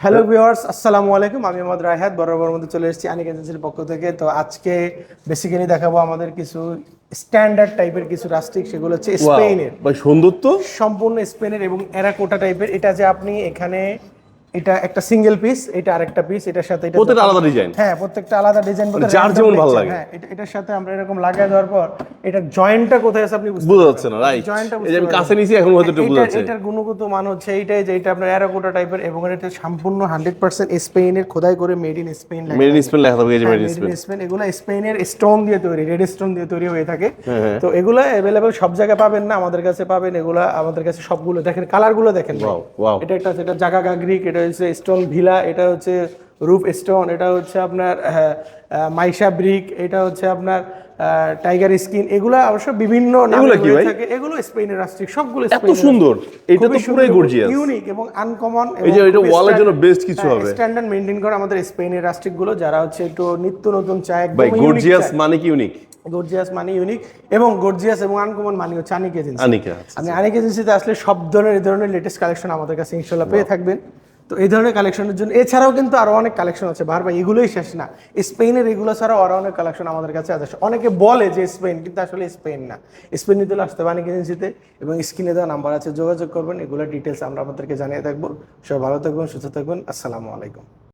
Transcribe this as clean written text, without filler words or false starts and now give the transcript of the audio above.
Hello viewers, আসসালামু আলাইকুম। আমি মোহাম্মদ রায়হাত, বরাবর মধ্যে চলে এসেছি আনিক এজেন্সির পক্ষ থেকে। তো আজকে বেসিক্যালি দেখাবো আমাদের কিছু স্ট্যান্ডার্ড টাইপের কিছু রাস্টিক, সেগুলো হচ্ছে ওয়াও স্পেনের, ভাই, সুন্দর তো। সম্পূর্ণ স্পেনের এবং এরাকোটা টাইপের। এটা যে আপনি এখানে, এটা একটা সিঙ্গেল পিস, এটা আরেকটা পিস, এটার সাথে এটা প্রত্যেকটা আলাদা ডিজাইন, হ্যাঁ প্রত্যেকটা আলাদা ডিজাইন, মানে যার যেমন ভালো লাগে। হ্যাঁ এটার সাথে আমরা এরকম লাগায় দেওয়ার পর এটার জয়েন্টটা কোথায় আছে আপনি বোঝা যাচ্ছে না, রাইট? জয়েন্টটা এই যে আমি কাছে নিছি, এখন হয়তো একটু বোঝা যাচ্ছে। এটার গুণগত মান হচ্ছে এইটাই যে এটা আপনার এরাকোটা টাইপের এবং এটা সম্পূর্ণ 100% স্পেনের খোদাই করে মেড ইন স্পেন লেখা মেড ইন থাকে। স্পেন লেখা থাকবে, এই যে হ্যাঁ, made in made Spain. In Spain. এগুলো স্পেনের স্টোন দিয়ে তৈরি, রেড স্টোন দিয়ে তৈরি হয়ে থাকে। হ্যাঁ। তো এগুলো অ্যাভেলেবেল সব জায়গায় পাবেন না, আমাদের কাছে পাবেন। এগুলো আমাদের কাছে সবগুলো দেখেন, কালারগুলো দেখেন ভাই। ওয়াও ওয়াও, এটা একটা, এটা জাগা গাগ্রিক, এটা হচ্ছে স্টোন ভিলা, এটা হচ্ছে রুফ স্টোন, এটা হচ্ছে আপনার মাইশা ব্রিক, এটা হচ্ছে আপনার টাইগার স্কিন। এগুলো অবশ্য বিভিন্ন নামে এগুলো কি হয়ে ভাই? থাকে। এগুলো স্পেনের রাষ্ট্রিক, সবগুলো এত সুন্দর, এটা তো পুরোই গর্জিয়াস। ইউনিক এবং আনকমন। এই যে এটা ওয়ালের জন্য বেস্ট কিছু হবে। স্ট্যান্ডার্ড মেইনটেইন করে আমাদের স্পেনের রাষ্ট্রিক গুলো, যারা হচ্ছে একটু নিত্য নতুন চায়, ভাই একদম গর্জিয়াস মানে কি ইউনিক? গর্জিয়াস মানে ইউনিক, এবং গর্জিয়াস এবং আনকমন মানে হচ্ছে আনিক এজেন্সি। আনিকা, আপনি আনিক এজেন্সিতে আসলে সব ধরনের, এই ধরনের লেটেস্ট কালেকশন আমাদের কাছে ইনশাল্লাহ পেয়ে থাকবেন। তো এই ধরনের কালেকশনের জন্য এছাড়াও কিন্তু আরো অনেক কালেকশন আছে, ভাই এগুলোই শেষ না। স্পেনের এগুলো ছাড়াও আরো অনেক কালেকশন আমাদের কাছে আছে। অনেকে বলে যে স্পেন, কিন্তু আসলে স্পেন না। স্পেন নিতে আসতে হবে আনিক এজেন্সিতে, এবং স্ক্রিনে দেওয়া নাম্বার আছে, যোগাযোগ করবেন। এগুলো ডিটেলস আমরা আপনাদেরকে জানিয়ে থাকবো। সবাই ভালো থাকবেন, সুস্থ থাকবেন। আসসালামু আলাইকুম।